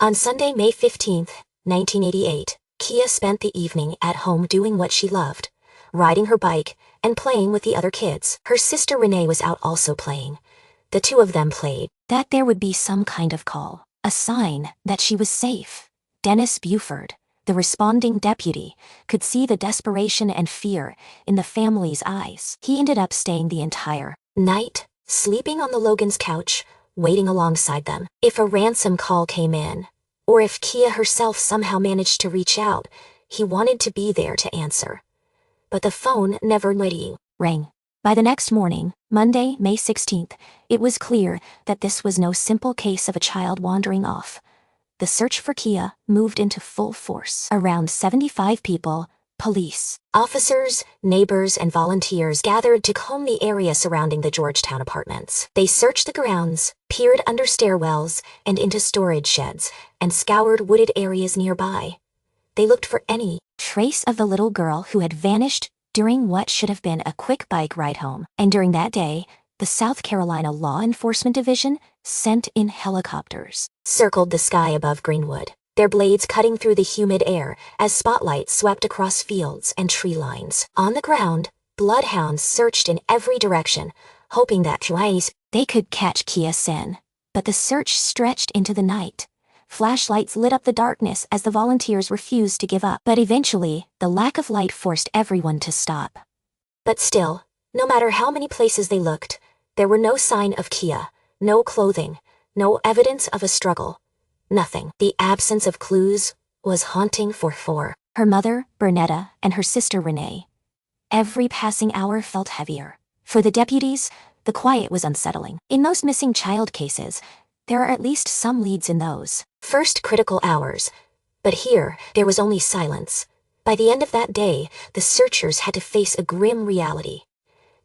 On Sunday, May 15th, 1988, Kia spent the evening at home doing what she loved, riding her bike and playing with the other kids. Her sister Renee was out also playing. The two of them played. That there would be some kind of call, a sign that she was safe. Dennis Buford, the responding deputy, could see the desperation and fear in the family's eyes. He ended up staying the entire night, sleeping on the Logan's couch, waiting alongside them. If a ransom call came in, or if Kia herself somehow managed to reach out, he wanted to be there to answer. But the phone never rang. By the next morning, Monday, May 16th, it was clear that this was no simple case of a child wandering off. The search for Kia moved into full force. Around 75 people, police, officers, neighbors, and volunteers gathered to comb the area surrounding the Georgetown apartments. They searched the grounds, peered under stairwells and into storage sheds, and scoured wooded areas nearby. They looked for any trace of the little girl who had vanished during what should have been a quick bike ride home. And during that day, the South Carolina Law Enforcement Division sent in helicopters, circled the sky above Greenwood, their blades cutting through the humid air as spotlights swept across fields and tree lines. On the ground, bloodhounds searched in every direction, hoping that twice they could catch Kia Sin. But the search stretched into the night. Flashlights lit up the darkness as the volunteers refused to give up. But eventually, the lack of light forced everyone to stop. But still, no matter how many places they looked, there were no sign of Kia, no clothing, no evidence of a struggle. Nothing. The absence of clues was haunting for her mother, Bernetta, and her sister Renee. Every passing hour felt heavier. For the deputies, the quiet was unsettling. In most missing child cases, there are at least some leads in those first critical hours. But here, there was only silence. By the end of that day, the searchers had to face a grim reality.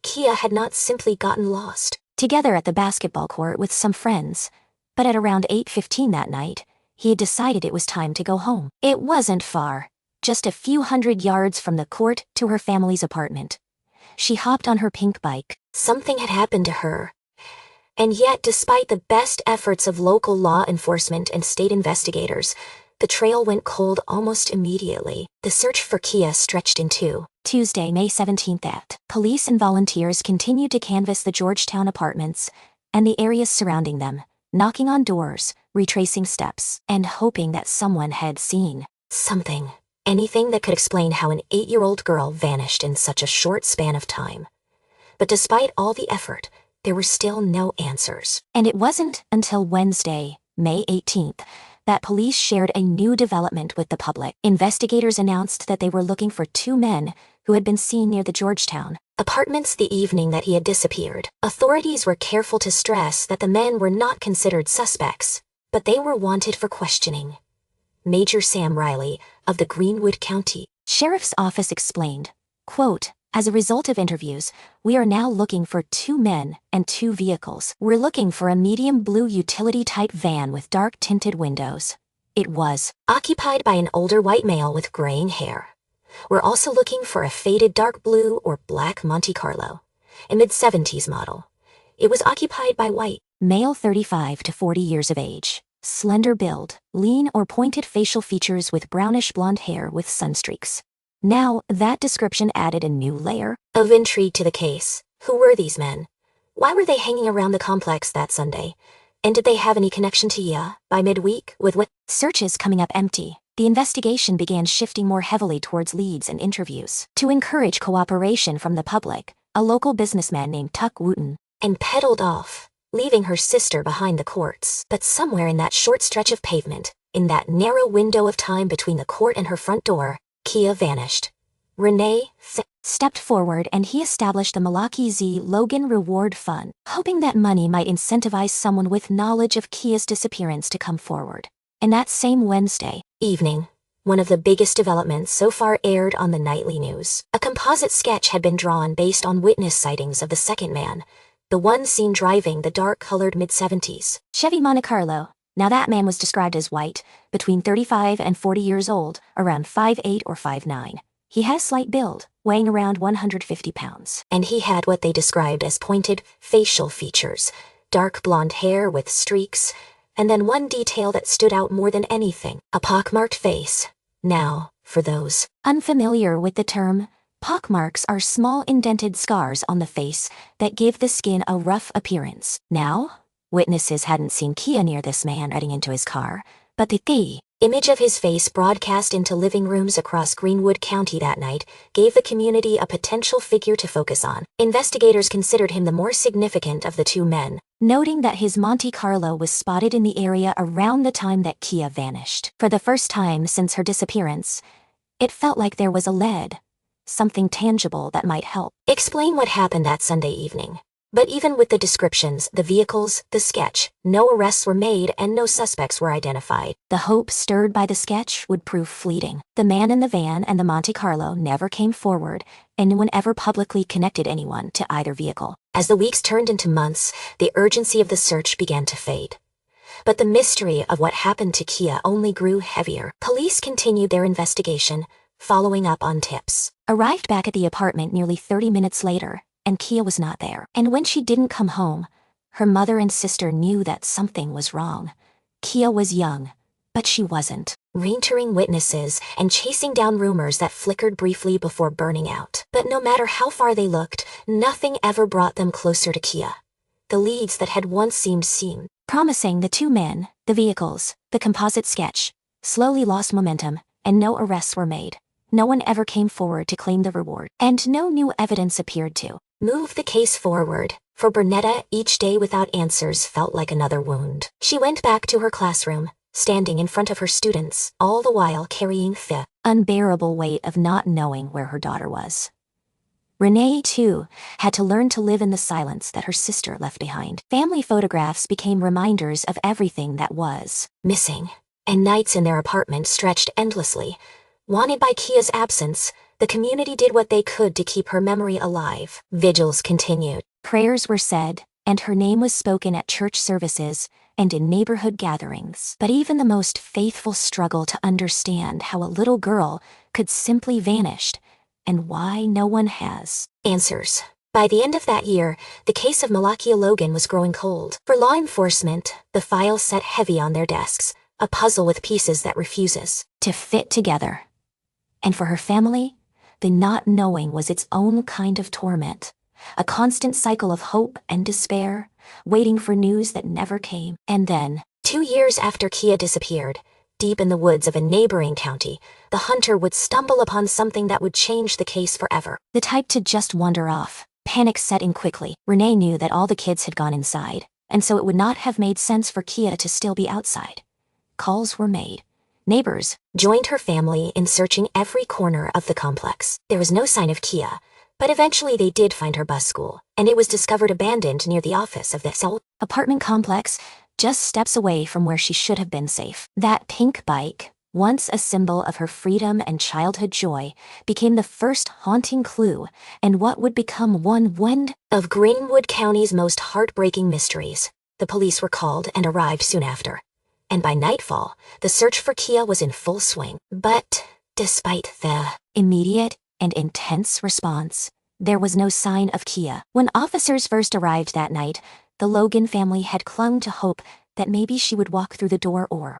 Kia had not simply gotten lost together at the basketball court with some friends, but at around 8:15 that night, he had decided it was time to go home. It wasn't far, just a few hundred yards from the court to her family's apartment. She hopped on her pink bike. Something had happened to her. And yet, despite the best efforts of local law enforcement and state investigators, the trail went cold almost immediately. The search for Kia stretched into Tuesday, May 17th at. Police and volunteers continued to canvass the Georgetown apartments and the areas surrounding them, knocking on doors, retracing steps, and hoping that someone had seen something. Anything that could explain how an 8-year-old girl vanished in such a short span of time. But despite all the effort, there were still no answers. And it wasn't until Wednesday, May 18th, that police shared a new development with the public. Investigators announced that they were looking for 2 men who had been seen near the Georgetown apartments the evening that he had disappeared. Authorities were careful to stress that the men were not considered suspects, but they were wanted for questioning. Major Sam Riley, of the Greenwood County Sheriff's Office explained, quote, "As a result of interviews, we are now looking for 2 men and 2 vehicles. We're looking for a medium blue utility-type van with dark-tinted windows. It was occupied by an older white male with graying hair. We're also looking for a faded dark blue or black Monte Carlo, a mid-70s model. It was occupied by white male 35 to 40 years of age, slender build, lean or pointed facial features with brownish blonde hair with sunstreaks." Now, that description added a new layer of intrigue to the case. Who were these men? Why were they hanging around the complex that Sunday? And did they have any connection to Kia by midweek with what? Searches coming up empty, the investigation began shifting more heavily towards leads and interviews. To encourage cooperation from the public, a local businessman named Tuck Wooten and pedaled off, leaving her sister behind the courts. But somewhere in that short stretch of pavement, in that narrow window of time between the court and her front door, Kia vanished. Renee stepped forward and he established the Malaki Z. Logan Reward Fund, hoping that money might incentivize someone with knowledge of Kia's disappearance to come forward. And that same Wednesday evening, one of the biggest developments so far aired on the nightly news. A composite sketch had been drawn based on witness sightings of the second man, the one seen driving the dark-colored mid-70s Chevy Monte Carlo. Now that man was described as white, between 35 and 40 years old, around 5'8" or 5'9". He has slight build, weighing around 150 pounds. And he had what they described as pointed facial features, dark blonde hair with streaks, And then one detail that stood out more than anything, a pockmarked face. Now, for those unfamiliar with the term, pockmarks are small indented scars on the face that give the skin a rough appearance. Now, witnesses hadn't seen Kia near this man riding into his car, but the image of his face broadcast into living rooms across Greenwood County that night gave the community a potential figure to focus on. Investigators considered him the more significant of the two men, noting that his Monte Carlo was spotted in the area around the time that Kia vanished. For the first time since her disappearance, it felt like there was a lead, something tangible that might help explain what happened that Sunday evening. But even with the descriptions, the vehicles, the sketch, no arrests were made and no suspects were identified. The hope stirred by the sketch would prove fleeting. The man in the van and the Monte Carlo never came forward, and no one ever publicly connected anyone to either vehicle. As the weeks turned into months, the urgency of the search began to fade. But the mystery of what happened to Kia only grew heavier. Police continued their investigation, following up on tips. Arrived back at the apartment nearly 30 minutes later, and Kia was not there. And when she didn't come home, her mother and sister knew that something was wrong. Kia was young, but she wasn't. Reentering witnesses and chasing down rumors that flickered briefly before burning out. But no matter how far they looked, nothing ever brought them closer to Kia. The leads that had once seemed promising, the two men, the vehicles, the composite sketch, slowly lost momentum, and no arrests were made. No one ever came forward to claim the reward, and no new evidence appeared to move the case forward. For Bernetta, each day without answers felt like another wound. She went back to her classroom, standing in front of her students, all the while carrying the unbearable weight of not knowing where her daughter was. Renee, too, had to learn to live in the silence that her sister left behind. Family photographs became reminders of everything that was missing, and nights in their apartment stretched endlessly. Wanted by Kia's absence, the community did what they could to keep her memory alive. Vigils continued. Prayers were said, and her name was spoken at church services and in neighborhood gatherings. But even the most faithful struggle to understand how a little girl could simply vanish, and why no one has answers. By the end of that year, the case of Malakia Logan was growing cold. For law enforcement, the file sat heavy on their desks, a puzzle with pieces that refuses to fit together. And for her family, the not knowing was its own kind of torment, a constant cycle of hope and despair, waiting for news that never came. And then, 2 years after Kia disappeared, deep in the woods of a neighboring county, the hunter would stumble upon something that would change the case forever. The type to just wander off. Panic set in quickly. Renee knew that all the kids had gone inside, and so it would not have made sense for Kia to still be outside. Calls were made. Neighbors joined her family in searching every corner of the complex. There was no sign of Kia, but eventually they did find her bus school, and it was discovered abandoned near the office of the apartment complex, just steps away from where she should have been safe. That pink bike, once a symbol of her freedom and childhood joy, became the first haunting clue and what would become one of Greenwood County's most heartbreaking mysteries. The police were called and arrived soon after. And by nightfall, the search for Kia was in full swing. But despite the immediate and intense response, there was no sign of Kia. When officers first arrived that night, the Logan family had clung to hope that maybe she would walk through the door or